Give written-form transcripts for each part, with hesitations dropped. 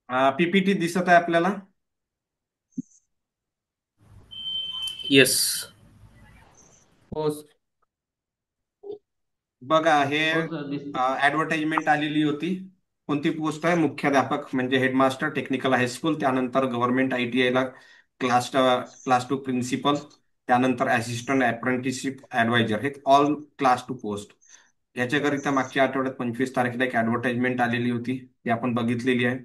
PPT दिसत आहे आपल्याला? येस. हो. बघा हे हो सर, दिसते. ऍडव्हर्टाइजमेंट आलेली होती. कोणती पोस्ट आहे? मुख्याध्यापक म्हणजे हेडमास्टर टेक्निकल हायस्कूल, त्यानंतर गव्हर्नमेंट आयटीआय ला क्लास 2 प्रिन्सिपल, त्यानंतर असिस्टंट अप्रेंटिसशिप ऍडवायझर, हे ऑल क्लास 2 पोस्ट. याच्याकरिता मागच्या आठवड्यात 25 तारखेला एक ऍडव्हर्टाइजमेंट आलेली होती, ती आपण बघितलेली आहे.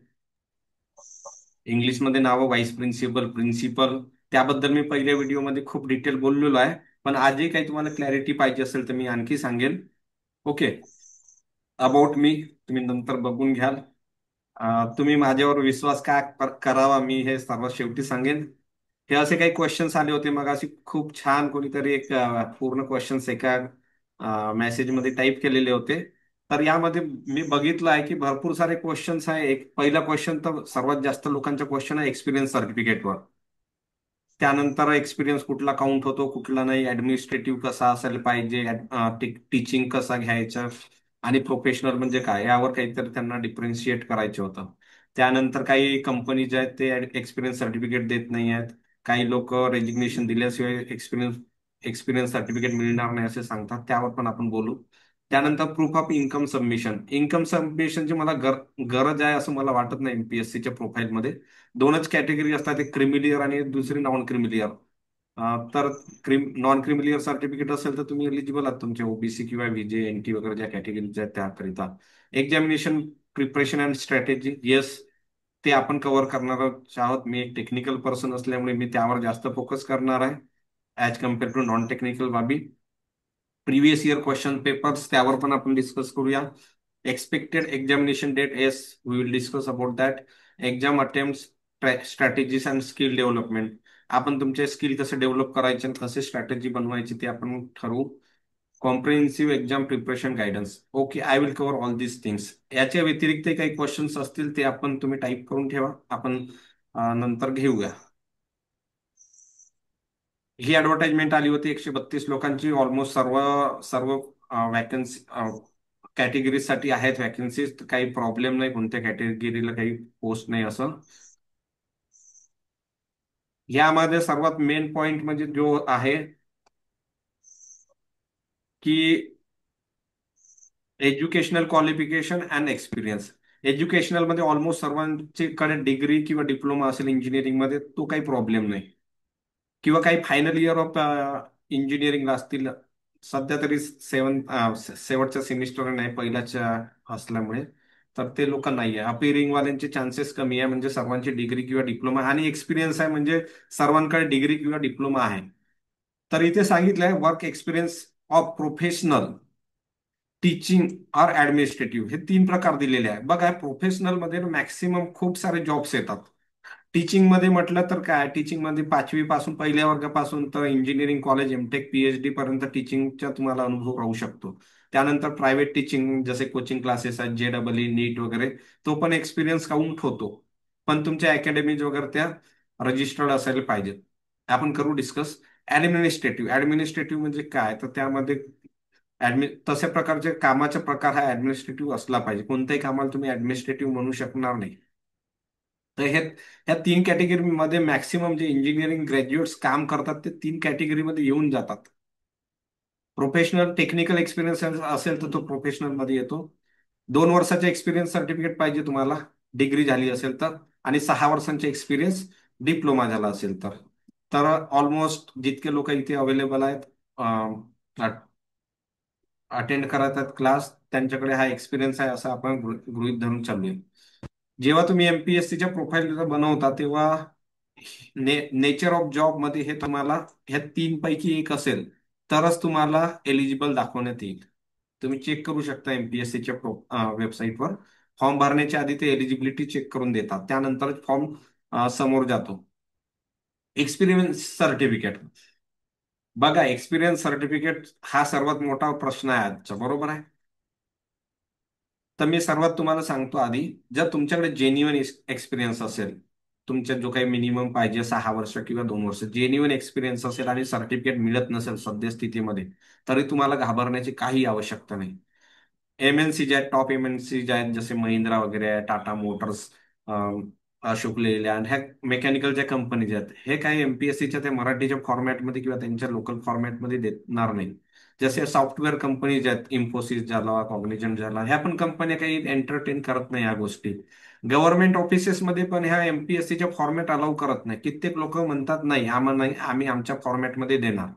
इंग्लिशमध्ये नावं व्हाईस प्रिन्सिपल, प्रिन्सिपल, त्याबद्दल मी पहिल्या व्हिडिओमध्ये खूप डिटेल बोललेलो आहे. पण आजही काही तुम्हाला क्लॅरिटी पाहिजे असेल तर मी आणखी सांगेन. ओके. अबाउट मी तुम्ही नंतर बघून घ्याल. तुम्ही माझ्यावर विश्वास का करावा मी हे सर्वात शेवटी सांगेन. हे असे काही क्वेश्चन्स आले होते मग अशी खूप छान कोणीतरी एक पूर्ण क्वेश्चन्स एका मेसेजमध्ये टाईप केलेले होते. तर यामध्ये मी बघितलं आहे की भरपूर सारे क्वेश्चन्स आहे. एक पहिला क्वेश्चन तर सर्वात जास्त लोकांचा क्वेश्चन आहे एक्सपिरियन्स सर्टिफिकेटवर. त्यानंतर एक्सपिरियन्स कुठला काउंट होतो कुठला नाही, ऍडमिनिस्ट्रेटिव्ह कसा असायला पाहिजे, टीचिंग कसा घ्यायचं, आणि प्रोफेशनल म्हणजे काय, यावर काहीतरी त्यांना डिफरन्शिएट करायचं होतं. त्यानंतर काही कंपनी ज्या आहेत ते एक्सपिरियन्स सर्टिफिकेट देत नाही आहेत. काही लोक रेजिग्नेशन दिल्याशिवाय एक्सपिरियन्स एक्सपिरियन्स सर्टिफिकेट मिळणार नाही असे सांगतात, त्यावर पण आपण बोलू. त्यानंतर proof of income submission. Income सबमिशनची मला गरज आहे असं मला वाटत नाही. एमपीएससीच्या प्रोफाईलमध्ये दोनच कॅटेगरी असतात, एक क्रिमिलियर आणि दुसरी नॉन क्रिमिलियर. तर नॉन क्रिमिलियर सर्टिफिकेट असेल तर तुम्ही एलिजिबल आहात, तुमचे ओबीसी किंवा व्हीजे एनटी वगैरे ज्या कॅटेगरीज आहेत त्याकरिता. Examination preparation and strategy, yes, ते आपण कव्हर करणार आहोत. मी एक टेक्निकल पर्सन असल्यामुळे मी त्यावर जास्त फोकस करणार आहे as compare to non technical बाबी. प्रिव्हियस इयर क्वेश्चन पेपर्स त्यावर पण आपण डिस्कस करूया. Expected examination date, yes, we will discuss about that. Exam attempt strategies and skill development, आपण तुमचे स्किल कसे डेव्हलप करायचे आणि कसे स्ट्रॅटेजी बनवायची ते आपण ठरवू. Comprehensive exam preparation guidance, okay, I will cover all these things. याच्या व्यतिरिक्त काही क्वेश्चन्स असतील ते आपण तुम्ही टाईप करून ठेवा, आपण नंतर घेऊया. ही ऍडव्हर्टाइजमेंट आली होती 132 लोकांची, ऑलमोस्ट सर्व सर्व वॅकन्सी कॅटेगरीसाठी आहेत वॅकन्सीज. काही प्रॉब्लेम नाही, कोणत्या कॅटेगरीला काही पोस्ट नाही असं. यामध्ये सर्वात मेन पॉइंट म्हणजे जो आहे की educational qualification and experience. Educational मध्ये ऑलमोस्ट सर्वांचे कडे डिग्री किंवा डिप्लोमा असेल इंजिनिअरिंग मध्ये, तो काही प्रॉब्लेम नाही. किंवा काही फायनल इयर ऑफ इंजिनिअरिंगला असतील. सध्या तरी शेवटच्या सेमिस्टर नाही, पहिल्याच्या असल्यामुळे तर ते लोक नाही आहे. अपिअरिंग वाल्यांचे चान्सेस कमी आहे, म्हणजे सर्वांची डिग्री किंवा डिप्लोमा आणि एक्सपिरियन्स आहे, म्हणजे सर्वांकडे डिग्री किंवा डिप्लोमा आहे. तर इथे सांगितलंय work experience of professional, teaching और ऍडमिनिस्ट्रेटिव्ह, हे तीन प्रकार दिलेले आहे. बघा प्रोफेशनल मध्ये मॅक्सिमम खूप सारे जॉब्स येतात. टीचिंग मध्ये म्हटलं तर काय, टीचिंग मध्ये 5वी पासून पहिल्या वर्गापासून तर इंजिनिअरिंग कॉलेज एमटेक पीएचडी पर्यंत टीचिंगचा तुम्हाला अनुभव राहू शकतो. त्यानंतर प्रायव्हेट टीचिंग जसे कोचिंग क्लासेस आहेत, जेडबलई, नीट वगैरे, तो पण एक्सपिरियन्स काउंट होतो. पण तुमच्या अकॅडमीज वगैरे त्या रजिस्टर्ड असायला पाहिजेत. आपण करू डिस्कस. ऍडमिनिस्ट्रेटिव्ह म्हणजे काय, तर त्यामध्ये तशा प्रकारचे कामाचा प्रकार हा ऍडमिनिस्ट्रेटिव्ह असला पाहिजे. कोणत्याही कामाला तुम्ही ऍडमिनिस्ट्रेटिव्ह म्हणू शकणार नाही. तर ह्या तीन कॅटेगरीमध्ये मॅक्सिमम जे इंजिनिअरिंग ग्रॅज्युएट्स काम करतात ते तीन कॅटेगरीमध्ये येऊन जातात. प्रोफेशनल टेक्निकल एक्सपिरियन्स असेल तर तो प्रोफेशनल मध्ये येतो. 2 वर्षाचा एक्सपिरियन्स सर्टिफिकेट पाहिजे तुम्हाला, डिग्री झाली असेल तर. आणि 6 वर्षांचा एक्सपिरियन्स डिप्लोमा झाला असेल तर. तर ऑलमोस्ट जितके लोक इथे अवेलेबल आहेत अटेंड करत आहेत क्लास, त्यांच्याकडे हा एक्सपिरियन्स आहे असं आपण गृहीत धरून चालूया. जेव्हा तुम्ही एमपीएससीच्या प्रोफाईल बनवता तेव्हा नेचर ऑफ जॉब मध्ये हे तुम्हाला ह्या तीन पैकी एक असेल तरच तुम्हाला एलिजिबल दाखवण्यात येईल. तुम्ही चेक करू शकता एमपीएससीच्या वेबसाईटवर. फॉर्म भरण्याच्या आधी ते एलिजिबिलिटी चेक करून देतात, त्यानंतर फॉर्म समोर जातो. एक्सपिरियन्स सर्टिफिकेट, बघा एक्सपिरियन्स सर्टिफिकेट हा सर्वात मोठा प्रश्न आहे आजचा, बरोबर आहे? तर मी सर्वात तुम्हाला सांगतो आधी, जर तुमच्याकडे जेन्युअन एक्सपिरियन्स असेल, तुमच्या जो काही मिनिमम पाहिजे 6 वर्ष किंवा 2 वर्ष जेन्युअन एक्सपिरियन्स असेल आणि सर्टिफिकेट मिळत नसेल सद्यस्थितीमध्ये, तरी तुम्हाला घाबरण्याची काही आवश्यकता नाही. एमएनसी ज्या आहेत, टॉप एमएनसी ज्या आहेत, जसे महिंद्रा वगैरे आहे, टाटा मोटर्स, अशोक लेलँड, ह्या मेकॅनिकलच्या कंपनीज आहेत, हे काही एमपीएससीच्या त्या मराठीच्या फॉर्मॅटमध्ये किंवा त्यांच्या लोकल फॉर्मॅटमध्ये देणार नाही. जसे सॉफ्टवेअर कंपनीज आहेत, इन्फोसिस झाला, कॉग्निजंट झाला, ह्या पण कंपन्या काही एंटरटेन करत नाही ह्या गोष्टी. गव्हर्नमेंट ऑफिसेसमध्ये पण ह्या एमपीएससीच्या फॉर्मॅट अलाउ करत नाही. कित्येक लोक म्हणतात नाही, आम्हाला नाही, आम्ही आमच्या फॉर्मॅटमध्ये देणार.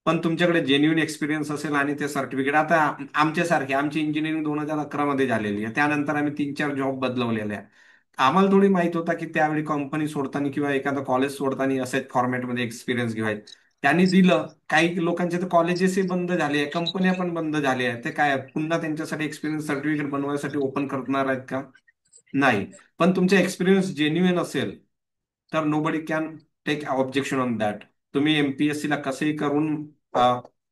पण तुमच्याकडे जेन्युइन एक्सपिरियन्स असेल आणि ते सर्टिफिकेट, आता आमच्यासारखे, आमची इंजिनिअरिंग 2011 मध्ये झालेली आहे, त्यानंतर आम्ही 3-4 जॉब बदलवलेले आहे. आम्हाला थोडी माहित होता की त्यावेळी कंपनी सोडताना किंवा एखादं कॉलेज सोडताना असेच फॉर्मॅटमध्ये एक्सपिरियन्स घेवायचे. त्यांनी दिलं, काही लोकांचे तर कॉलेजेसही बंद झाले आहे, कंपन्या पण बंद झाल्या आहेत, ते काय पुन्हा त्यांच्यासाठी एक्सपिरियन्स सर्टिफिकेट बनवायसाठी ओपन करणार आहेत का? नाही. पण तुमचा एक्सपिरियन्स जेन्युइन असेल तर nobody can take objection on that. तुम्ही एमपीएससी ला कसंही करून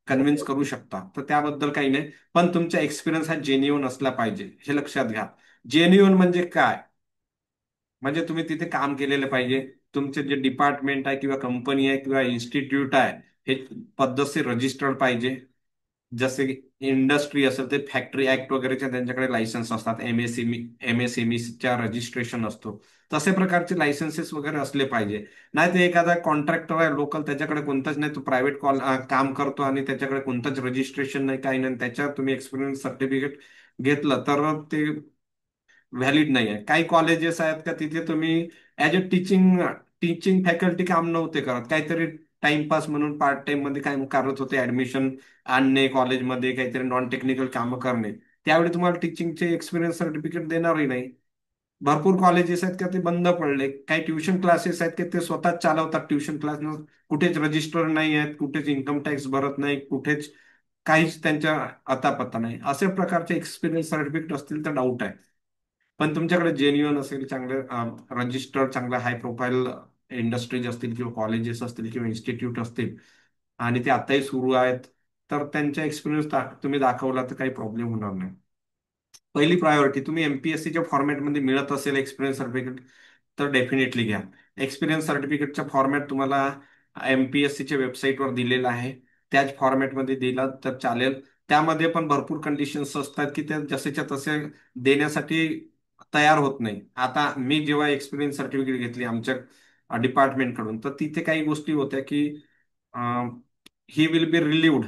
कन्व्हिन्स करू शकता, तर त्याबद्दल काही नाही. पण तुमचा एक्सपिरियन्स हा जेन्युइन असला पाहिजे, हे लक्षात घ्या. जेन्युइन म्हणजे काय? म्हणजे तुम्ही तिथे काम केलेलं पाहिजे, तुमचे जे डिपार्टमेंट आहे किंवा कंपनी आहे किंवा इन्स्टिट्यूट आहे, हे पद्धतशीर रजिस्टर्ड पाहिजे. जसे की इंडस्ट्री असेल ते फॅक्टरी ऍक्ट वगैरेच्या त्यांच्याकडे लायसन्स असतात, एमएसएमईच्या रजिस्ट्रेशन असतो, तसे प्रकारचे लायसन्सेस वगैरे असले पाहिजे. नाही ते एखादा कॉन्ट्रॅक्टर आहे लोकल, त्याच्याकडे कोणताच नाही, तो प्रायव्हेट काम करतो आणि त्याच्याकडे कोणतंच रजिस्ट्रेशन नाही, काही नाही, त्याच्यावर तुम्ही एक्सपिरियन्स सर्टिफिकेट घेतलं तर ते व्हॅलिड नाही आहे. काही कॉलेजेस आहेत का तिथे तुम्ही ऍज अ टीचिंग फॅकल्टी काम नव्हते करत, काहीतरी टाइमपास म्हणून पार्ट टाइम मध्ये काय करत होते, ऍडमिशन आणणे कॉलेजमध्ये, काहीतरी नॉन टेक्निकल कामं करणे, त्यावेळी तुम्हाला टीचिंगचे एक्सपिरियन्स सर्टिफिकेट देणारही नाही. भरपूर कॉलेजेस आहेत का ते बंद पडले. काही ट्युशन क्लासेस आहेत की ते स्वतःच चालवतात ट्युशन क्लास, कुठेच रजिस्टर नाही आहेत, कुठेच इन्कम टॅक्स भरत नाही, कुठेच काहीच त्यांच्या अतापत्ता नाही. असे प्रकारचे एक्सपिरियन्स सर्टिफिकेट असतील तर डाऊट आहे. पण तुमच्याकडे जेन्युअन असेल, चांगले रजिस्टर्ड, चांगल्या हाय प्रोफाईल इंडस्ट्रीज असतील किंवा कॉलेजेस असतील किंवा इन्स्टिट्यूट असतील आणि ते आताही सुरू आहेत, तर त्यांचा एक्सपिरियन्स तुम्ही दाखवला तर काही प्रॉब्लेम होणार नाही. पहिली प्रायोरिटी, तुम्ही एमपीएससीच्या फॉर्मॅटमध्ये मिळत असेल एक्सपिरियन्स सर्टिफिकेट तर डेफिनेटली घ्या. एक्सपिरियन्स सर्टिफिकेटचा फॉर्मॅट तुम्हाला एमपीएससीच्या वेबसाईटवर दिलेला आहे, त्याच फॉर्मॅटमध्ये दिला तर चालेल. त्यामध्ये पण भरपूर कंडिशन्स असतात की त्या जसेच्या तसे देण्यासाठी तयार होत नाही. आता मी जेव्हा एक्सपिरियन्स सर्टिफिकेट घेतली आमच्या डिपार्टमेंटकडून, तर तिथे काही गोष्टी होत्या की he will be relieved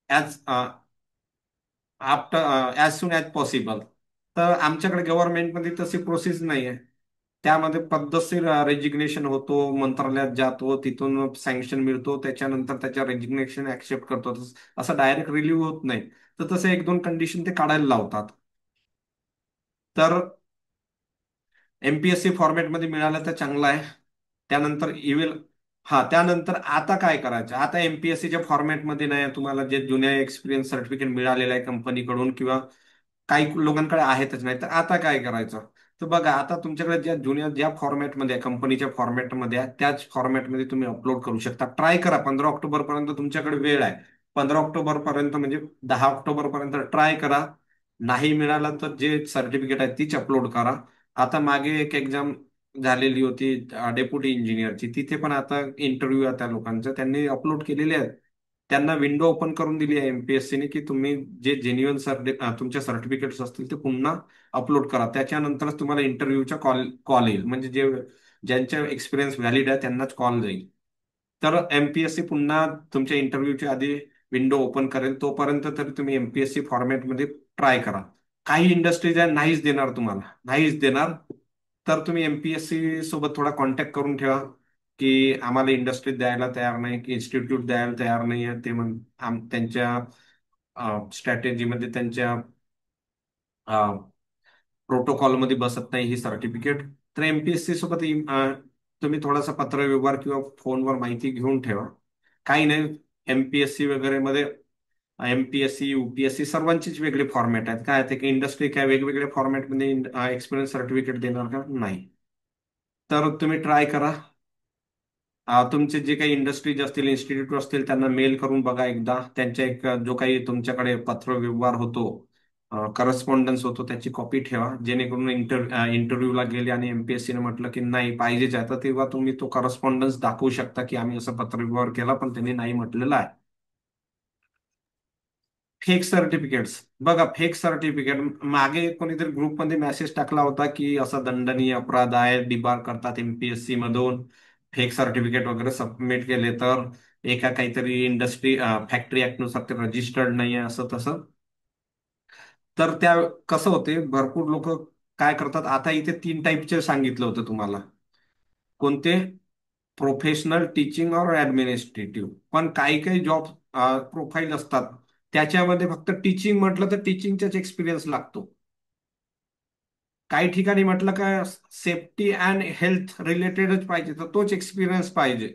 as after as soon as possible. तर आमच्याकडे गव्हर्नमेंटमध्ये तशी प्रोसेस नाही आहे. त्यामध्ये पद्धतशीर रेजिग्नेशन होतो, मंत्रालयात जातो, तिथून सँक्शन मिळतो, त्याच्यानंतर त्याच्या रेजिग्नेशन ऍक्सेप्ट करतो. असं डायरेक्ट रिलीव्ह होत नाही. तर तसं 1-2 कंडिशन ते काढायला लावतात. तर एमपीएससी फॉर्मॅटमध्ये मिळालं तर चांगलं आहे. त्यानंतर इव्हिल हा त्यानंतर आता काय करायचं? आता एमपीएससीच्या फॉर्मॅटमध्ये नाही, तुम्हाला जे जुन्या एक्सपिरियन्स सर्टिफिकेट मिळालेलं आहे कंपनीकडून किंवा काही लोकांकडे आहेतच नाही, तर आता काय करायचं? तर बघा, आता तुमच्याकडे ज्या जुन्या ज्या फॉर्मॅटमध्ये आहे, कंपनीच्या फॉर्मॅटमध्ये आहे, त्याच फॉर्मॅटमध्ये तुम्ही अपलोड करू शकता. ट्राय करा, 15 ऑक्टोबर पर्यंत तुमच्याकडे वेळ आहे. 15 ऑक्टोबर पर्यंत म्हणजे 10 ऑक्टोबर पर्यंत ट्राय करा. नाही मिळालं तर जे सर्टिफिकेट आहे तीच अपलोड करा. आता मागे एक एक्झाम झालेली होती डेप्युटी इंजिनियरची, तिथे पण आता इंटरव्ह्यू आहे त्या लोकांचा, त्यांनी अपलोड केलेले आहेत. त्यांना विंडो ओपन करून दिली आहे एमपीएससीने की तुम्ही जे जेन्युअन तुमच्या सर्टिफिकेट्स असतील ते पुन्हा अपलोड करा, त्याच्यानंतरच तुम्हाला इंटरव्ह्यूचा कॉल कॉल येईल. म्हणजे ज्यांच्या एक्सपिरियन्स व्हॅलिड आहे त्यांनाच कॉल जाईल. तर एमपीएससी पुन्हा तुमच्या इंटरव्ह्यूच्या आधी विंडो ओपन करेल, तोपर्यंत तरी तुम्ही एमपीएससी फॉर्मॅटमध्ये ट्राय करा. काही इंडस्ट्रीज आहे नाहीच देणार, तुम्हाला नाहीच देणार. तर तुम्ही एमपीएससी सोबत थोडा कॉन्टॅक्ट करून ठेवा की आम्हाला इंडस्ट्रीत द्यायला तयार नाही, की इन्स्टिट्यूट द्यायला तयार नाही आहे, ते त्यांच्या स्ट्रॅटेजीमध्ये, त्यांच्या प्रोटोकॉलमध्ये बसत नाही ही सर्टिफिकेट. तर एमपीएससी सोबत तुम्ही थोडासा पत्रव्यवहार किंवा फोनवर माहिती घेऊन ठेवा. काही नाही, एमपीएससी वगैरे मध्ये एमपीएससी, यूपीएससी सर्वांचीच वेगळे फॉर्मॅट आहेत. काय ते की इंडस्ट्री काय वेगवेगळ्या फॉर्मॅटमध्ये एक्सपिरियन्स सर्टिफिकेट देणार का? नाही. तर तुम्ही ट्राय करा. तुमचे जे काही इंडस्ट्रीज असतील, इन्स्टिट्यूट असतील, त्यांना मेल करून बघा एकदा. त्यांच्या एक जो काही तुमच्याकडे पत्रव्यवहार होतो, करस्पॉन्डन्स होतो, त्याची कॉपी ठेवा, जेणेकरून इंटरव्ह्यूला गेले आणि एमपीएससीने म्हटलं की नाही पाहिजेच आहे, तर तेव्हा तुम्ही तो करस्पॉन्डन्स दाखवू शकता की आम्ही असं पत्रव्यवहार केला पण त्यांनी नाही म्हटलेलं आहे. फेक सर्टिफिकेट्स बघा, फेक सर्टिफिकेट मागे कोणीतरी ग्रुपमध्ये मेसेज टाकला होता की असा दंडनीय अपराध आहे, डिबार करतात एमपीएससी मधून फेक सर्टिफिकेट वगैरे सबमिट केले तर, एका काहीतरी इंडस्ट्री फॅक्टरी ऍक्ट नुसार ते रजिस्टर्ड नाही आहे असं तसं. तर त्या कसं होते, भरपूर लोक काय करतात, आता इथे तीन टाईपचे सांगितलं होतं तुम्हाला. कोणते? प्रोफेशनल, टीचिंग और ऍडमिनिस्ट्रेटिव्ह. पण काही काही जॉब प्रोफाईल असतात त्याच्यामध्ये फक्त टीचिंग म्हटलं तर टीचिंगचाच एक्सपिरियन्स लागतो. काही ठिकाणी म्हटलं का सेफ्टी अँड हेल्थ रिलेटेडच पाहिजे तर तोच एक्सपिरियन्स पाहिजे.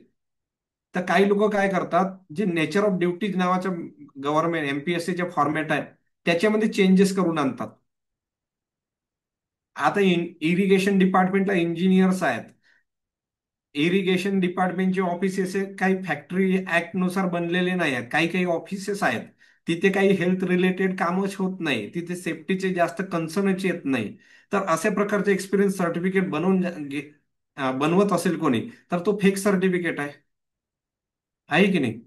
तर काही लोक काय करतात, जे नेचर ऑफ ड्युटीज नावाचं गव्हर्नमेंट एमपीएससीचे फॉर्मॅट आहे त्याच्यामध्ये चेंजेस करून आणतात. आता इरिगेशन डिपार्टमेंटला इंजिनियर्स आहेत. इरिगेशन डिपार्टमेंटचे ऑफिसेस काही फॅक्टरी ऍक्ट नुसार बनलेले नाही आहेत, काही काही ऑफिसेस आहेत तिथे काही हेल्थ रिलेटेड कामच होत नाही, तिथे सेफ्टीचे जास्त कन्सर्नच येत नाही. तर अशा प्रकारचे एक्सपिरियन्स सर्टिफिकेट बनवत असेल कोणी, तर तो फेक सर्टिफिकेट आहे की नाही?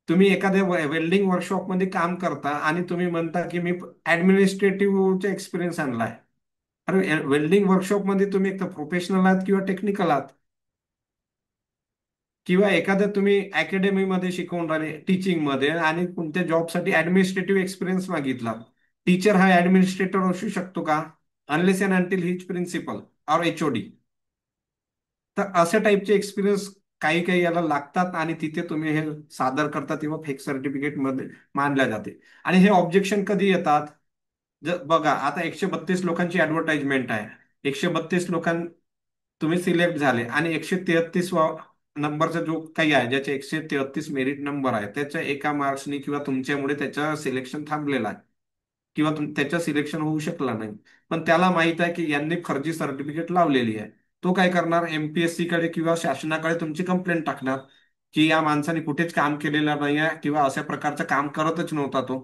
तुम्ही एखाद्या वेल्डिंग वर्कशॉपमध्ये काम करता आणि तुम्ही म्हणता की मी ऍडमिनिस्ट्रेटिव्हचा एक्सपिरियन्स आणलाय. अरे वेल्डिंग वर्कशॉपमध्ये तुम्ही एक तर प्रोफेशनल आहात किंवा टेक्निकल आहात. किंवा एखाद्या तुम्ही अकॅडमीमध्ये शिकवून राहिले टीचिंग मध्ये आणि कोणत्या जॉबसाठी ऍडमिनिस्ट्रेटिव्ह एक्सपिरियन्स मागितला. टीचर हा ऍडमिनिस्ट्रेटर असू शकतो का? Unless and until his principal और एचओडी. तर अशा टाईपचे एक्सपिरियन्स काही काही याला लागतात आणि तिथे तुम्ही हे सादर करता तेव्हा फेक सर्टिफिकेट मध्ये मानल्या जाते. आणि हे ऑब्जेक्शन कधी येतात? बघा आता 132 लोकांची ऍडव्हर्टाइजमेंट आहे. 132 लोकां तुम्ही सिलेक्ट झाले आणि 133 नंबरचा जो काही आहे, ज्याचे 133 मेरिट नंबर आहे, त्याच्या एका मार्क्सनी किंवा तुमच्यामुळे त्याचं सिलेक्शन थांबलेलं आहे किंवा त्याचं सिलेक्शन होऊ शकला नाही. पण त्याला माहित आहे की यांनी फर्जी सर्टिफिकेट लावलेली आहे. तो काय करणार, एमपीएससी कडे किंवा शासनाकडे तुमची कंप्लेंट टाकणार की या माणसाने कुठेच काम केलेलं नाही आहे किंवा अशा प्रकारचं काम करतच नव्हता तो.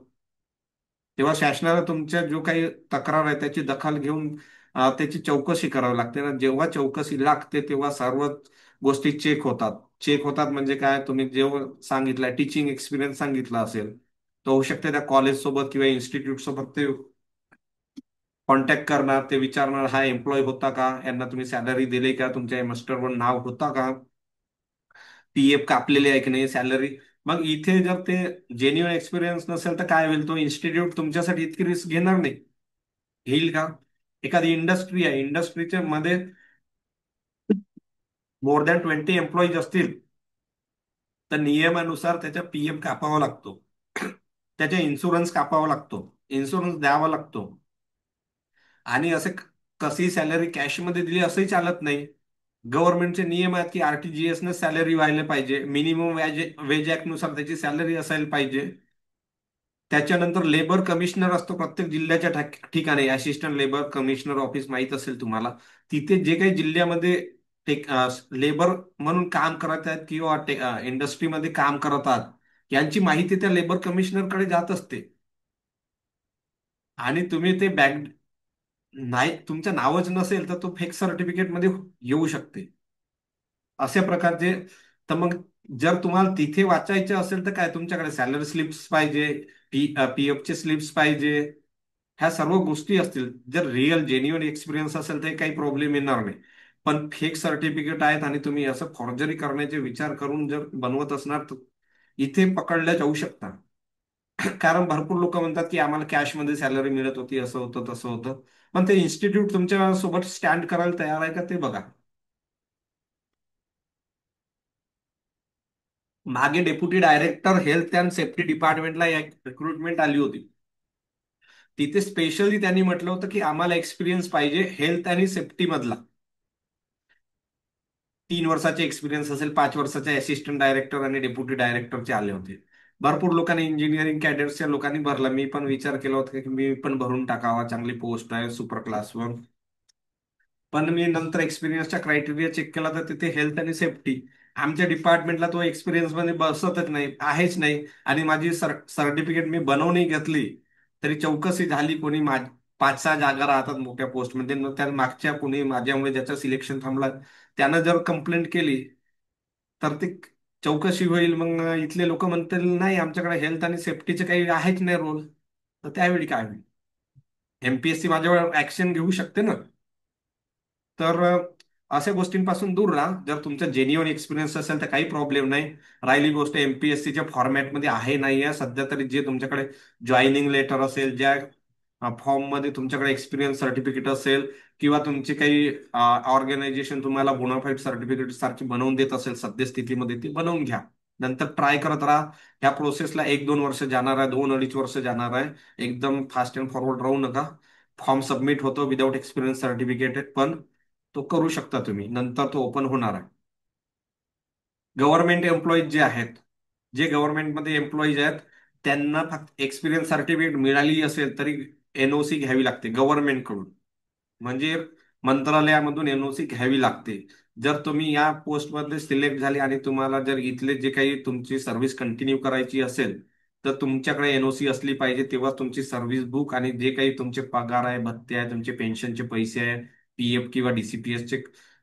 तेव्हा शासनाला तुमच्या जो काही तक्रार आहे त्याची दखल घेऊन त्याची चौकशी करावी लागते ना. जेव्हा चौकशी लागते तेव्हा सर्व गोष्टी चेक होतात म्हणजे काय, तुम्ही जेव्हा सांगितलं टीचिंग एक्सपिरियन्स सांगितला असेल तर होऊ शकते त्या कॉलेज सोबत किंवा इन्स्टिट्यूट सोबत ते कॉन्टॅक्ट करणार, ते विचारणार हा एम्प्लॉय होता का, यांना तुम्ही सॅलरी दिली का, तुमच्या मास्टरवर नाव होता का, पीएफ कापलेले आहे की नाही, सॅलरी. मग इथे जर ते जेन्युअन एक्सपिरियन्स नसेल तर काय होईल, तो इन्स्टिट्यूट तुमच्यासाठी इतकी रिस्क घेणार नाही. घेईल का? एखादी इंडस्ट्री आहे, इंडस्ट्रीच्या मध्ये मोर दॅन 20 एम्प्लॉईज असतील तर नियमानुसार त्याच्या पीएफ कापावा लागतो. त्याच्या इन्शुरन्स कापावा लागतो, इन्शुरन्स द्यावा लागतो. आणि असे कशी सॅलरी कॅशमध्ये दिली असंही चालत नाही. गव्हर्नमेंटचे नियम आहेत की आरटीजीएस न सॅलरी व्हायला पाहिजे, मिनिमम वेज ऍक्ट नुसार त्याची सॅलरी असायला पाहिजे. त्याच्यानंतर लेबर कमिशनर असतो प्रत्येक जिल्ह्याच्या ठिकाणी, असिस्टंट लेबर कमिशनर ऑफिस माहित असेल तुम्हाला. तिथे जे काही जिल्ह्यामध्ये लेबर म्हणून काम करत आहेत किंवा इंडस्ट्रीमध्ये काम करतात यांची माहिती त्या लेबर कमिशनरकडे जात असते. आणि तुम्ही ते बॅक नाही, तुमचं नावच नसेल तर तो फेक सर्टिफिकेट मध्ये येऊ शकते. अशा प्रकारचे. तर मग जर तुम्हाला तिथे वाचायचे असेल तर काय, तुमच्याकडे सॅलरी स्लिप्स पाहिजे, पीएफ चे स्लिप्स पाहिजे, ह्या सर्व गोष्टी असतील. जर रिअल जेन्युअन एक्सपिरियन्स असेल तर काही प्रॉब्लेम येणार नाही. पण फेक सर्टिफिकेट आहेत आणि तुम्ही असं फॉर्जरी करण्याचे विचार करून जर बनवत असणार तर इथे पकडल्या जाऊ शकता. कारण भरपूर लोक म्हणतात की आम्हाला कॅशमध्ये सॅलरी मिळत होती, असं होतं तसं होतं. पण ते इन्स्टिट्यूट तुमच्या सोबत स्टँड करायला तयार आहे का ते बघा. मागे deputy director health and safety डिपार्टमेंटला एक रिक्रुटमेंट आली होती. तिथे स्पेशली त्यांनी म्हटलं होतं की आम्हाला एक्सपिरियन्स पाहिजे हेल्थ आणि सेफ्टी मधला. 3 वर्षाचे एक्सपिरियन्स असेल, 5 वर्षाचे असिस्टंट डायरेक्टर आणि डेप्युटी डायरेक्टरचे आले होते. भरपूर लोकांनी इंजिनिअरिंग कॅडेट्सच्या लोकांनी भरला, मी पण विचार केला होता की मी पण भरून टाकावा, चांगली पोस्ट आहे सुपर क्लासवर. पण मी नंतर एक्सपिरियन्सच्या क्रायटेरिया चेक केला तर तिथे हेल्थ आणि सेफ्टी आमच्या डिपार्टमेंटला तो एक्सपिरियन्स मध्ये बसतच नाही, आहेच नाही. आणि माझी सर्टिफिकेट मी बनवून घेतली तरी चौकशी झाली, कोणी 5-6 जागा राहतात मोठ्या पोस्टमध्ये, त्या मागच्या कोणी माझ्यामुळे ज्याचं सिलेक्शन थांबला त्यानं जर कंप्लेंट केली तर ते चौकशी होईल. मग इथले लोक म्हणतील नाही आमच्याकडे हेल्थ आणि सेफ्टीचे काही आहेच नाही रोल. तर त्यावेळी काय होईल? एमपीएससी माझ्यावर ऍक्शन घेऊ शकते ना. तर अशा गोष्टींपासून दूर राहा. जर तुमचा जेन्युअन एक्सपिरियन्स असेल तर काही प्रॉब्लेम नाही. राहिली गोष्ट एमपीएससीच्या फॉर्मॅटमध्ये आहे नाही आहे सध्या तरी, जे तुमच्याकडे जॉईनिंग लेटर असेल, ज्या फॉर्ममध्ये तुमच्याकडे एक्सपिरियन्स सर्टिफिकेट असेल, किंवा तुमचे काही ऑर्गनायझेशन तुम्हाला बोनाफाईड सर्टिफिकेट सारखी बनवून देत असेल सद्यस्थितीमध्ये, ती बनवून घ्या. नंतर ट्राय करत राहा. ह्या प्रोसेसला 1-2 वर्ष जाणार आहे, 2-2.5 वर्ष जाणार आहे. एकदम फास्ट अँड फॉरवर्ड राहू नका. फॉर्म सबमिट होतो विदाऊट एक्सपिरियन्स सर्टिफिकेट, पण तो करू शकता तुम्ही, नंतर तो ओपन होणार आहे. गव्हर्नमेंट एम्प्लॉईज जे आहेत, जे गव्हर्नमेंटमध्ये एम्प्लॉईज आहेत, त्यांना फक्त एक्सपिरियन्स सर्टिफिकेट मिळाली असेल तरी एनओसी घ्यावी लागते गव्हर्नमेंटकडून. म्हणजे मंत्रालयामधून एनओसी घ्यावी लागते. जर तुम्ही या पोस्टमध्ये सिलेक्ट झाले आणि तुम्हाला जर इथले जे काही तुमची सर्व्हिस कंटिन्यू करायची असेल, तर तुमच्याकडे एनओसी असली पाहिजे. तेव्हा तुमची सर्व्हिस बुक आणि जे काही तुमचे पगार आहे, भत्ते आहे, तुमचे पेन्शनचे पैसे आहे, पीएफ किंवा डीसीपीएस चे,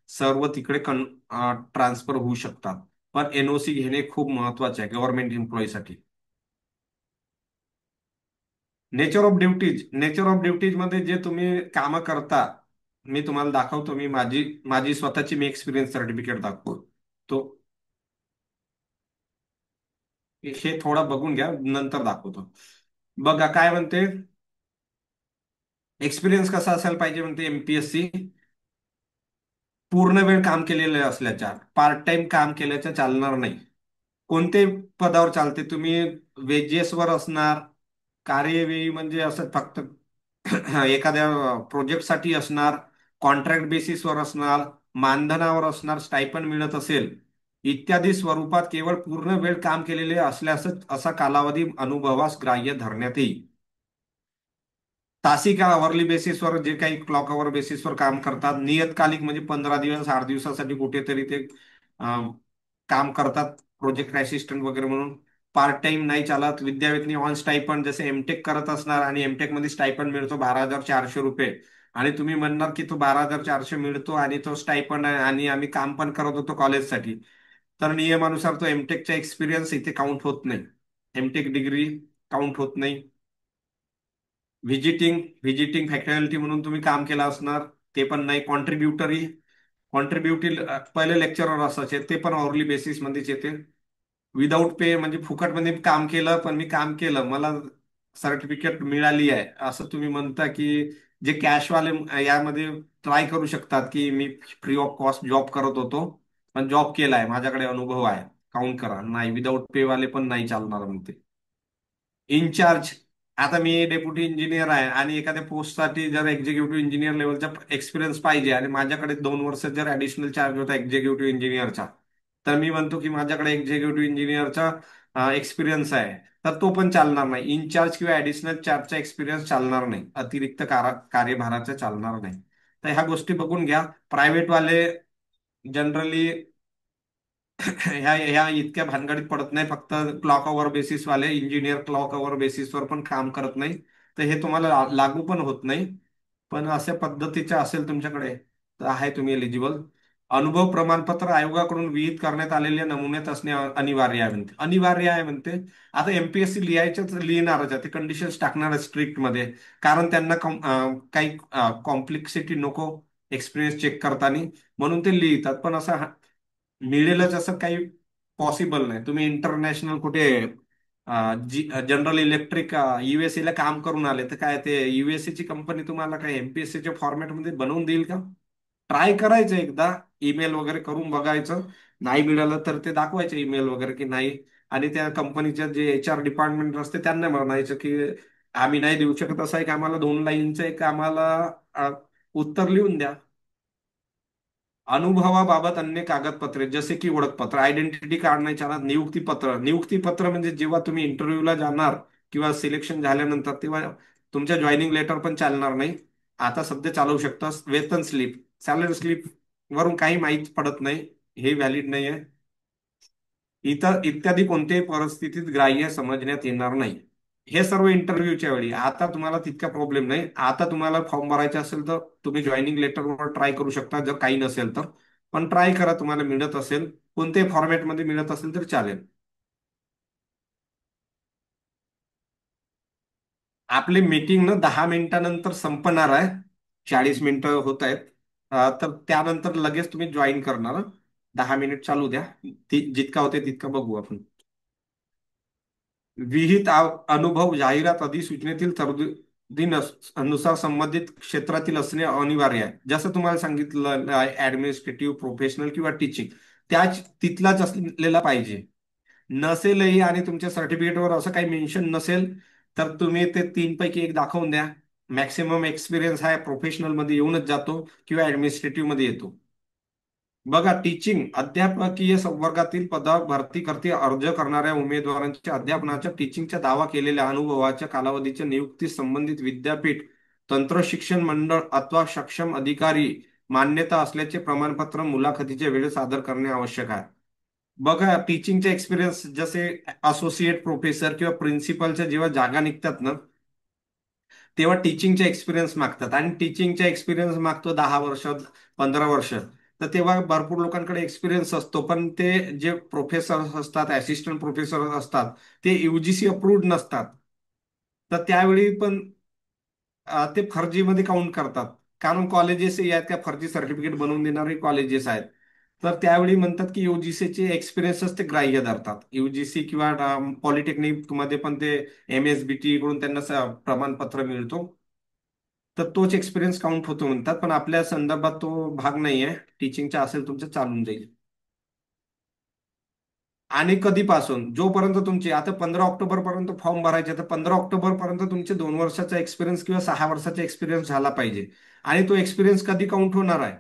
सर्व तिकडे ट्रान्सफर होऊ शकतात. पण एनओसी घेणे खूप महत्वाचे आहे गव्हर्नमेंट एम्प्लॉईसाठी. नेचर ऑफ ड्युटीज मध्ये जे तुम्ही कामं करता, मी तुम्हाला माझी माझी स्वतःची मी एक्सपिरियन्स सर्टिफिकेट दाखवतो. तो हे थोडा बघून घ्या, नंतर दाखवतो. बघा काय म्हणते. एक्सपिरियन्स कसा असायला पाहिजे म्हणते एमपीएससी. पूर्ण वेळ काम केलेलं असल्याच्या, पार्ट टाइम काम केल्याच्या चालणार नाही. कोणते पदावर चालते? तुम्ही वेजेसवर असणार, कार्यवेळी म्हणजे असं फक्त एखाद्या प्रोजेक्टसाठी असणार, कॉन्ट्रॅक्ट बेसिसवर असणार, मानधनावर असणार, स्टायपन मिळत असेल इत्यादी स्वरूपात केवळ पूर्ण वेळ काम केलेले असल्यास असा कालावधी अनुभवास ग्राह्य धरण्यात येईल. तासिका आवरली बेसिसवर जे काही क्लॉक अवर बेसिसवर काम करतात, नियतकालिक म्हणजे 15 दिवस 8 दिवसासाठी कुठेतरी ते काम करतात, प्रोजेक्ट असिस्टंट वगैरे म्हणून. पार्ट टाइम नाही चालत. विद्यावेतनी ऑन स्टायपंड, जसे एमटेक करत असणार आणि एमटेक मध्ये स्टायपंड मिळतो 12,400 रुपये, आणि तुम्ही म्हणणार की तो 12,400 मिळतो आणि तो स्टायपंड आहे आणि आम्ही काम पण करत होतो कॉलेजसाठी, तर नियमानुसार तो एमटेकचा एक्सपिरियन्स इथे काउंट होत नाही. एमटेक डिग्री काउंट होत नाही. व्हिजिटिंग फॅकल्टी म्हणून तुम्ही काम केलं असणार, ते पण नाही. कॉन्ट्रीब्युटरी पहिले लेक्चरर असायचे, ते पण आवरली बेसिस मध्येच येते. विदाऊट पे म्हणजे फुकटमध्ये काम केलं, पण मी काम केलं, मला सर्टिफिकेट मिळाली आहे, असं तुम्ही म्हणता की जे कॅशवाले यामध्ये ट्राय करू शकतात की मी फ्री ऑफ कॉस्ट जॉब करत होतो, पण जॉब केलाय, माझ्याकडे अनुभव आहे, काउंट करा. नाही, विदाऊट पे वाले पण नाही चालणार म्हणते. इनचार्ज, आता मी डेप्युटी इंजिनियर आहे आणि एखाद्या पोस्टसाठी जर एक्झिक्युटिव्ह इंजिनियर लेवलचा एक्सपिरियन्स पाहिजे आणि माझ्याकडे 2 वर्ष जर ऍडिशनल चार्ज होता एक्झिक्युटिव्ह इंजिनियरचा, तर मी म्हणतो की माझ्याकडे एक्झिक्युटिव्ह इंजिनियरचा एक्सपिरियन्स आहे, तर तो पण चालणार नाही. इनचार्ज किंवा ऍडिशनल चार्जचा एक्सपिरियन्स चालणार नाही, अतिरिक्त कार्यभाराचा चालणार नाही. तर ह्या गोष्टी बघून घ्या. प्रायव्हेटवाले जनरली ह्या इतक्या भानगडीत पडत नाही. फक्त क्लॉक अवर बेसिस वाले इंजिनियर क्लॉक अवर बेसिसवर पण काम करत नाही, तर हे तुम्हाला लागू पण होत नाही. पण अशा पद्धतीचे असेल तुमच्याकडे तर आहे तुम्ही एलिजिबल. अनुभव प्रमाणपत्र आयोगाकडून विहित करण्यात आलेल्या नमुन्यात असणे अनिवार्य आहे म्हणते. अनिवार्य आहे म्हणते. आता एमपीएससी लिहायचंच लिहिणारच आहे, ते कंडिशन्स टाकणार स्ट्रिक्ट मध्ये, कारण त्यांना काही कॉम्प्लेक्सिटी नको एक्सपिरियन्स चेक करताना, म्हणून ते लिहितात. पण असं मिळेलच असं काही पॉसिबल नाही. तुम्ही इंटरनॅशनल कुठे जनरल इलेक्ट्रिक युएसए ला काम करून आले, तर काय ते युएसए ची कंपनी तुम्हाला काय एमपीएससी च्या फॉर्मॅटमध्ये बनवून देईल का? ट्राय करायचं एकदा, ईमेल वगैरे करून बघायचं. नाही मिळालं तर ते दाखवायचं ईमेल वगैरे की नाही, आणि त्या कंपनीच्या जे एचआर डिपार्टमेंट असते त्यांना म्हणायचं की आम्ही नाही देऊ शकत, असं एक आम्हाला 2 लाईनचं एक आम्हाला उत्तर लिहून द्या. अनुभवाबाबत अन्य कागदपत्रे जसे की ओळखपत्र, आयडेंटिटी कार्ड नाही चालत. नियुक्तीपत्र म्हणजे जेव्हा तुम्ही इंटरव्ह्यूला जाणार किंवा सिलेक्शन झाल्यानंतर, तेव्हा तुमच्या जॉईनिंग लेटर पण चालणार नाही. आता सध्या चालवू शकता वेतन स्लिप, सॅलरी स्लिप वरून काही माहीत पडत नाही, हे व्हॅलिड नाही आहे. इतर इत्यादी कोणत्याही परिस्थितीत ग्राह्य समजण्यात येणार नाही. हे सर्व इंटरव्ह्यूच्या वेळी. आता तुम्हाला तितका प्रॉब्लेम नाही. आता तुम्हाला फॉर्म भरायचा असेल तर तुम्ही जॉईनिंग लेटरवर ट्राय करू शकता, जर काही नसेल तर. पण ट्राय करा, तुम्हाला मिळत असेल, कोणत्याही फॉर्मॅटमध्ये मिळत असेल तर चालेल. आपली मीटिंग ना 10 मिनिटानंतर संपणार आहे. 40 मिनिटं होत आहेत. तर त्यानंतर लगेच तुम्ही जॉईन करणार हं. 10 मिनिट चालू द्या. जितका होते तितका बघू आपण. विहित अनुभव जाहिरात अधिसूचनेतील तरतुदीनुसार संबंधित क्षेत्रातील असणे अनिवार्य आहे. जसं तुम्हाला सांगितलं ऍडमिनिस्ट्रेटिव्ह, प्रोफेशनल किंवा टीचिंग, त्याच तिथलाच असलेला पाहिजे. नसेलही आणि तुमच्या सर्टिफिकेटवर असं काही मेन्शन नसेल तर तुम्ही ते तीन पैकी एक दाखवून द्या. मॅक्सिमम एक्सपिरियन्स हा प्रोफेशनल मध्ये येऊनच जातो किंवा ऍडमिनिस्ट्रेटिव्ह मध्ये येतो. बघा, टीचिंग अध्यापकीय वर्गातील पदावर भरती करते अर्ज करणाऱ्या उमेदवारांच्या अध्यापनाच्या टीचिंगचा दावा केलेल्या अनुभवाच्या कालावधीच्या नियुक्ती संबंधित विद्यापीठ, तंत्रशिक्षण मंडळ अथवा सक्षम अधिकारी मान्यता असल्याचे प्रमाणपत्र मुलाखतीच्या वेळेस सादर करणे आवश्यक आहे. बघा, टीचिंगचे एक्सपिरियन्स जसे असोसिएट प्रोफेसर किंवा प्रिन्सिपलच्या जेव्हा जागा निघतात ना, तेव्हा टीचिंगचे एक्सपिरियन्स मागतात आणि टीचिंगचा एक्सपिरियन्स मागतो 10 वर्ष, 15 वर्ष. तर तेव्हा भरपूर लोकांकडे एक्सपिरियन्स असतो, पण ते जे प्रोफेसर असतात, असिस्टंट प्रोफेसर असतात, ते युजीसी अप्रूव्ड नसतात. तर त्यावेळी पण ते फर्जीमध्ये काउंट करतात. कारण कॉलेजेस आहेत का फर्जी सर्टिफिकेट बनवून देणारे कॉलेजेस आहेत. तर त्यावेळी म्हणतात की युजीसीचे एक्सपिरियन्सच ते ग्राह्य धरतात. युजीसी किंवा पॉलिटेक्निक मध्ये पण ते MSBT कडून त्यांना प्रमाणपत्र मिळतो. तर तोच एक्सपिरियन्स काउंट होतो म्हणतात, पण आपल्या संदर्भात तो भाग नाही आहे. टीचिंगचा असेल तुमचं चालून जाईल. आणि कधीपासून, जोपर्यंत तुमचे आता 15 ऑक्टोबर पर्यंत फॉर्म भरायचे, तर 15 ऑक्टोबर पर्यंत तुमचे 2 वर्षाचा एक्सपिरियन्स किंवा 6 वर्षाचा एक्सपिरियन्स झाला पाहिजे. आणि तो एक्सपिरियन्स कधी काउंट होणार आहे?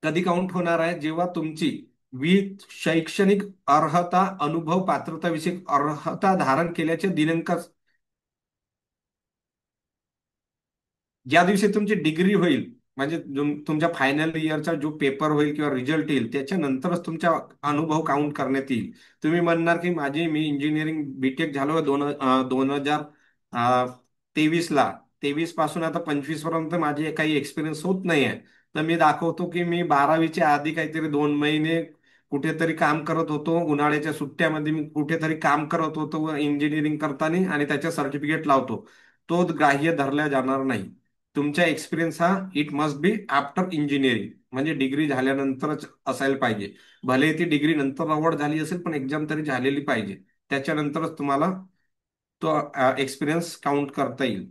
कधी काउंट होणार आहे जेव्हा तुमची शैक्षणिक अर्हता, अनुभव, पात्रता विषयक अर्हता धारण केल्याच्या दिनांक, ज्या दिवशी तुमची डिग्री होईल, म्हणजे तुमच्या फायनल इयरचा जो पेपर होईल किंवा रिझल्ट येईल त्याच्यानंतरच तुमचा अनुभव काउंट करण्यात येईल. तुम्ही म्हणणार की मी इंजिनिअरिंग बीटेक झालो 2023 ला, 23 पासून आता 25 पर्यंत माझे काही एक्सपिरियन्स होत नाही आहे. तर मी दाखवतो की मी 12वीच्या आधी काहीतरी 2 महिने कुठेतरी काम करत होतो, उन्हाळ्याच्या सुट्ट्यामध्ये मी कुठेतरी काम करत होतो इंजिनिअरिंग करताना, आणि त्याच्या सर्टिफिकेट लावतो. तो ग्राह्य धरला जाणार नाही. तुमचा एक्सपिरियन्स हा it must be after engineering, म्हणजे डिग्री झाल्यानंतरच असायला पाहिजे. भले ती डिग्री नंतर अवॉर्ड झाली असेल, पण एक्झाम तरी झालेली पाहिजे. त्याच्यानंतरच तुम्हाला तो एक्सपिरियन्स काउंट करता येईल.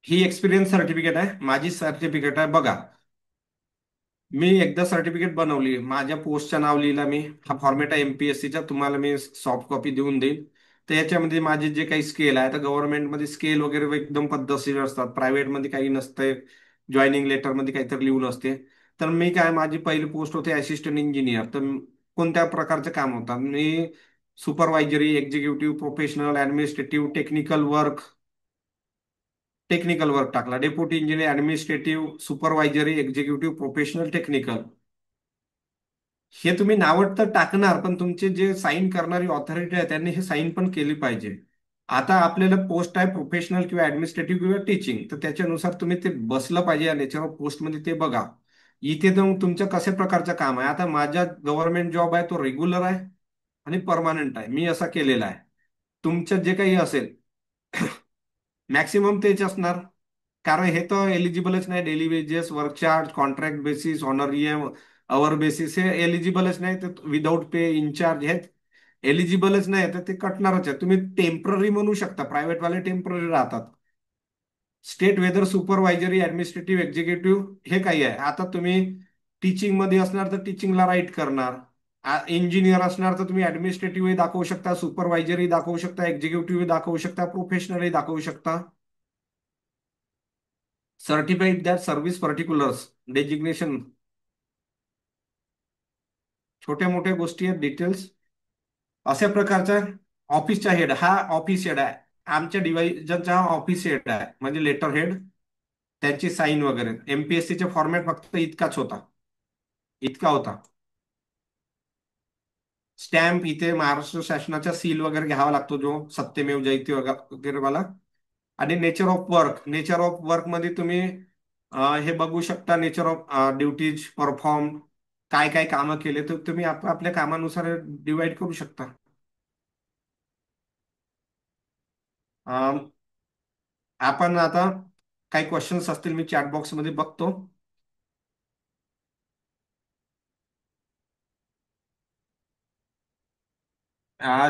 ही एक्सपिरियन्स सर्टिफिकेट आहे, माझी सर्टिफिकेट आहे बघा. मी एकदा सर्टिफिकेट बनवली, माझ्या पोस्टचं नाव लिहिलं मी. हा फॉर्मेट आहे MPSCचा, तुम्हाला मी सॉफ्ट कॉपी देऊन देईल. तर याच्यामध्ये माझे जे काही स्केल आहे, तर गव्हर्नमेंटमध्ये स्केल वगैरे एकदम पद्धतशीर असतात, प्रायव्हेटमध्ये काही नसतंय. जॉईनिंग लेटरमध्ये काहीतरी लिहून असते. तर मी काय, माझी पहिली पोस्ट होते असिस्टंट इंजिनियर. तर कोणत्या प्रकारचे काम होतात, मी supervisory, executive, professional, administrative, technical work टाकला. Deputy engineer, administrative, supervisory, executive, professional, technical. हे तुम्ही नावं तर टाकणार, पण तुमचे जे साईन करणारी ऑथॉरिटी आहे त्यांनी हे साईन पण केली पाहिजे. आता आपल्याला पोस्ट आहे प्रोफेशनल किंवा ऍडमिनिस्ट्रेटिव्ह किंवा टीचिंग, तर त्याच्यानुसार तुम्ही ते बसलं पाहिजे आणि याच्यावर पोस्टमध्ये ते बघा. इथे तर मग तुमच्या कशा प्रकारचं काम आहे. आता माझा गव्हर्नमेंट जॉब आहे तो रेग्युलर आहे आणि परमानंट आहे, मी असा केलेला आहे. तुमचं जे काही असेल मॅक्सिमम तेच असणार. कारण हे तर एलिजिबलच नाही, daily wages, work charge, contract basis, honorarium, hour basis, हे एलिजिबलच नाही. तर विदाऊट पे, इनचार्ज, हे एलिजिबलच नाही, तर ते कटणारच आहे. तुम्ही टेम्पररी म्हणू शकता, प्रायव्हेट वाले टेम्पररी राहतात. State whether supervisory, administrative, executive, हे काही आहे. आता तुम्ही टीचिंग मध्ये असणार तर टीचिंगला राईट करणार. इंजिनियर असणार तर तुम्ही ऍडमिनिस्ट्रेटिव्ह दाखवू शकता, सुपरवायझरी दाखवू शकता, एक्झिक्युटिव्ह दाखवू शकता, प्रोफेशनल दाखवू शकता. Certified that service particulars, designation, छोट्या मोठ्या गोष्टी आहेत, डिटेल्स. अशा प्रकारचा ऑफिसचा हेड, हा ऑफिस हेड आहे. आमच्या डिव्हिजनचा हा ऑफिस हेड आहे, म्हणजे लेटर हेड, त्यांची साईन वगैरे. MPSCचा फॉर्मॅट फक्त इतकाच होता, इतका होता. स्टॅम्प इथे महाराष्ट्र शासनाचा सील वगैरे घ्यावा लागतो, जो सत्यमेव जयते वगैरे वाला. आणि nature of work, nature of work मध्ये तुम्ही हे बघू शकता, नेचर ऑफ ड्युटीज परफॉर्म, काय काय कामं केले तर तुम्ही आपल्या कामानुसार डिवाइड करू शकता. अं, आपण आता काही क्वेश्चन्स असतील मी चॅट बॉक्समध्ये बघतो.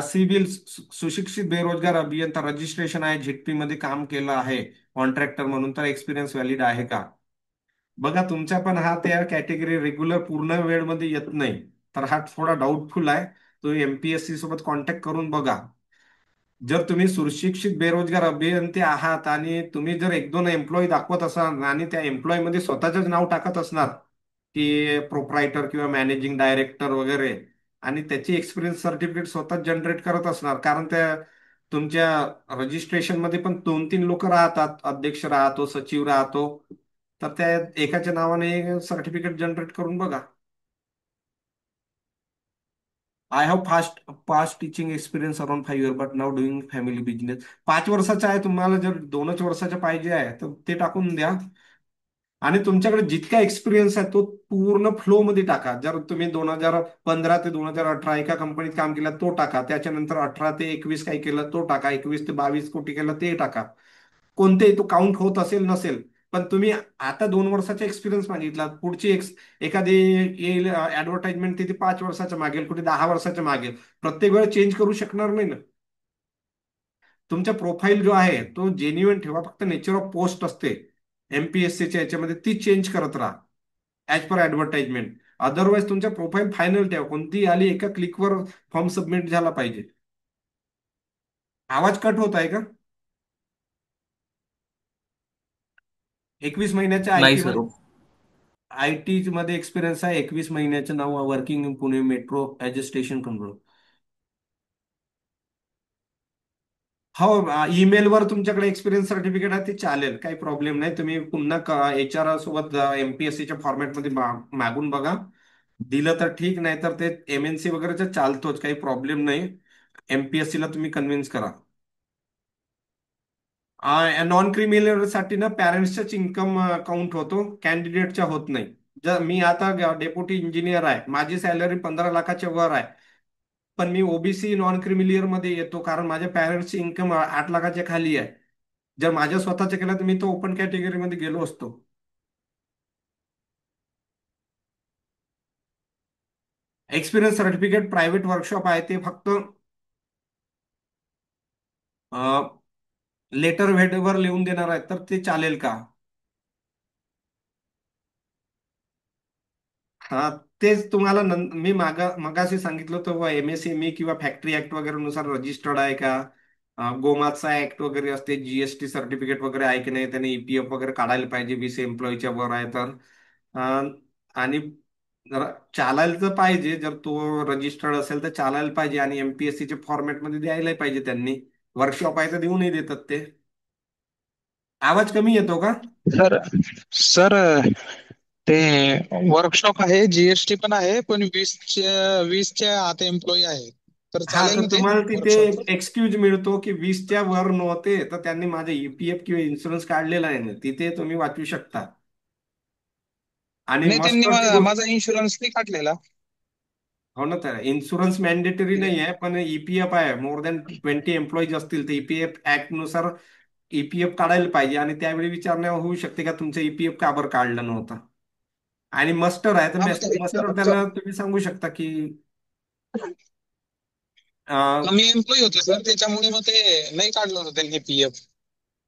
सिव्हिल सुशिक्षित बेरोजगार अभियंता रजिस्ट्रेशन आहे, झिटपी मध्ये काम केलं आहे कॉन्ट्रॅक्टर म्हणून, तर एक्सपिरियन्स व्हॅलिड आहे का? बघा तुमचा पण हा त्या कॅटेगरी रेग्युलर पूर्ण वेळमध्ये येत नाही, तर हा थोडा डाऊटफुल आहे. तो एमपीएससी सोबत कॉन्टॅक्ट करून बघा. जर तुम्ही सुशिक्षित बेरोजगार अभियंते आहात आणि तुम्ही जर एक दोन एम्प्लॉई दाखवत असाल आणि त्या एम्प्लॉई मध्ये स्वतःच नाव टाकत असणार की प्रोप्रायटर किंवा मॅनेजिंग डायरेक्टर वगैरे, आणि त्याची एक्सपिरियन्स सर्टिफिकेट स्वतः जनरेट करत असणार, कारण त्या तुमच्या रजिस्ट्रेशन मध्ये पण 2-3 लोक राहतात, अध्यक्ष राहतो, सचिव राहतो, तर त्या एकाच्या नावाने सर्टिफिकेट जनरेट करून बघा. I have past teaching experience around 5 years but now doing family business. 5 वर्षाचा आहे तुम्हाला, जर 2च वर्षाचा पाहिजे आहे तर ते टाकून द्या. आणि तुमच्याकडे जितका एक्सपिरियन्स आहे तो पूर्ण फ्लो मध्ये टाका. जर तुम्ही 2015 ते 2018 एका कंपनीत काम केलं तो टाका, त्याच्यानंतर 18 ते 21 काय केलं तो टाका, 21 ते 22 कोटी केलं ते टाका. कोणतेही तो काउंट होत असेल नसेल, पण तुम्ही आता 2 वर्षाचा एक्सपिरियन्स मागितला, पुढची एखादी येईल ऍडव्हर्टाइजमेंट तिथे 5 वर्षाच्या मागेल, कुठे 10 वर्षाच्या मागेल, प्रत्येक वेळ चेंज करू शकणार नाही ना. तुमचा प्रोफाईल जो आहे तो जेन्युइन ठेवा, फक्त नेचर ऑफ पोस्ट असते एमपीएससीच्या याच्यामध्ये ती चेंज करत राहा ऍज पर ऍडव्हर्टाइजमेंट. अदरवाईज तुमच्या प्रोफाईल फायनल ठेवा, कोणती आली एका क्लिकवर फॉर्म सबमिट झाला पाहिजे. आवाज कट होत आहे का? 21 महिन्याच्या नाही आयटी सर. मध्ये, आयटी मध्ये एक्सपिरियन्स आहे, 21 महिन्याचं नाव, working in Pune metro as a station control. हो, ईमेलवर तुमच्याकडे एक्सपिरियन्स सर्टिफिकेट आहे ते चालेल, काही प्रॉब्लेम नाही. तुम्ही पुन्हा एचआर सोबत एमपीएससीच्या फॉर्मॅटमध्ये मागून बघा. दिलं तर ठीक, नाही तर ते एमएनसी वगैरेचं चालतोच, काही प्रॉब्लेम नाही. एमपीएससी ला तुम्ही कन्व्हिन्स करा. नॉन क्रिमिनल साठी ना पॅरेंट्सचाच इन्कम काउंट होतो, कॅन्डिडेटच्या होत नाही. जर मी आता डेप्युटी इंजिनियर आहे, माझी सॅलरी 15 लाखाच्या वर आहे, पण मी ओबीसी नॉन क्रिमिलियर मध्ये येतो कारण माझ्या पॅरेंट्सची इन्कम 8 लाखाच्या खाली आहे. जर माझ्या स्वतःच्या केलं तर मी तो ओपन कॅटेगरीमध्ये गेलो असतो. एक्सपिरियन्स सर्टिफिकेट प्रायव्हेट वर्कशॉप आहे ते फक्त लेटर हेडवर लिहून देणार आहेत, तर ते चालेल का? हा, तेच तुम्हाला मी मगाशी सांगितलं होतं, एमएसएमई किंवा फॅक्टरी ऍक्ट वगैरे नुसार रजिस्टर्ड आहे का, गोमाचा ऍक्ट वगैरे असते, जीएसटी सर्टिफिकेट वगैरे आहे की नाही, त्याने ईपीएफ वगैरे काढायला पाहिजे 20 एम्प्लॉईच्या वर आहे तर. अं, आणि जरा चालायला तर पाहिजे, जर तो रजिस्टर्ड असेल तर चालायला पाहिजे, आणि एमपीएससीच्या फॉर्मॅटमध्ये द्यायला पाहिजे त्यांनी. वर्कशॉप आहे तर देऊनही देतात ते. आवाज कमी येतो का? सर सर ते वर्कशॉप आहे, जीएसटी पण आहे, पण 20च्या आत एम्प्लॉई आहे, तर हा, चालेल तर ना ते तुम्हाला तिथे वर्कशॉप? एक्सक्यूज मिळतो की 20च्या वर नव्हते तर त्यांनी माझे ईपीएफ किंवा इन्शुरन्स काढलेला आहे ना, तिथे तुम्ही वाचू शकता. आणि नाही, त्यांनी महत्वाची गोष्ट, माझा इन्शुरन्स नाही काढलेला. हो ना, तर इन्शुरन्स मॅन्डेटरी नाही आहे, पण ईपीएफ आहे. मोर दॅन 20 एम्प्लॉईज असतील तर ईपीएफ ऍक्ट नुसार ईपीएफ काढायला पाहिजे, आणि त्यावेळी विचारणा होऊ शकते का तुमचं ईपीएफ का बरं काढलं नव्हतं. आणि मस्टर आहे तर हा, मग मस्टर त्याला तुम्ही सांगू शकता की कमी एम्प्लॉई होते सर, त्याच्यामुळे मग ते नाही काढलं होतं त्यांनी पीएफ.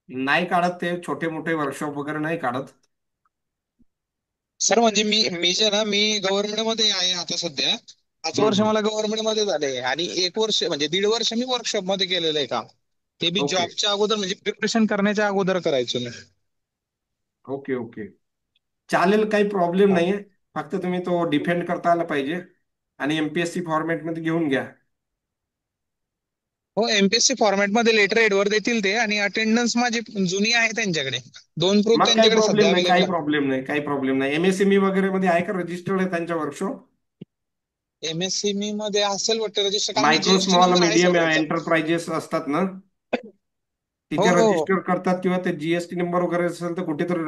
नाही काढत ते, छोटे मोठे वर्कशॉप वगैरे नाही काढत. सर म्हणजे मी जे ना, मी गव्हर्नमेंट मध्ये आहे आता सध्या. 5 वर्ष हम्म. मला गव्हर्नमेंट मध्ये झाले, आणि 1 वर्ष म्हणजे 1.5 वर्ष मी वर्कशॉप मध्ये केलेलं आहे काम. ते बी ओके, जॉबच्या अगोदर, म्हणजे प्रिपरेशन करण्याच्या अगोदर करायचो मी. ओके, ओके, चालेल, काही प्रॉब्लेम हा. नाहीये. फक्त तुम्ही तो डिफेंड करता आला पाहिजे, आणि एमपीएससी फॉर्मॅटमध्ये घेऊन घ्या. हो, एमपीएससी फॉर्मॅट मध्ये लेटर हेडवर देतील ते, आणि अटेंडन्स माझी जुनी आहे त्यांच्याकडे. 2 प्रूफ मग काही त्यांच्याकडे प्रॉब्लेम सध्या नाही, अवेलेबल काही आहे. प्रॉब्लेम नाही, काही प्रॉब्लेम नाही. एमएसएमई वगैरे मध्ये आहे का रजिस्टर्ड आहे त्यांच्या वर्कशॉप? एमएससीई मध्ये असेल वाटतं रजिस्टर, कारण की मायक्रो जीएसटी स्मॉल नंबर आहे सर मीडियम त्यांचा. एंटरप्राइजेस असतात ना, हो तिथे हो हो. रजिस्टर करतात, किंवा ते जीएसटी नंबर वगैरे असेल तर कुठेतरी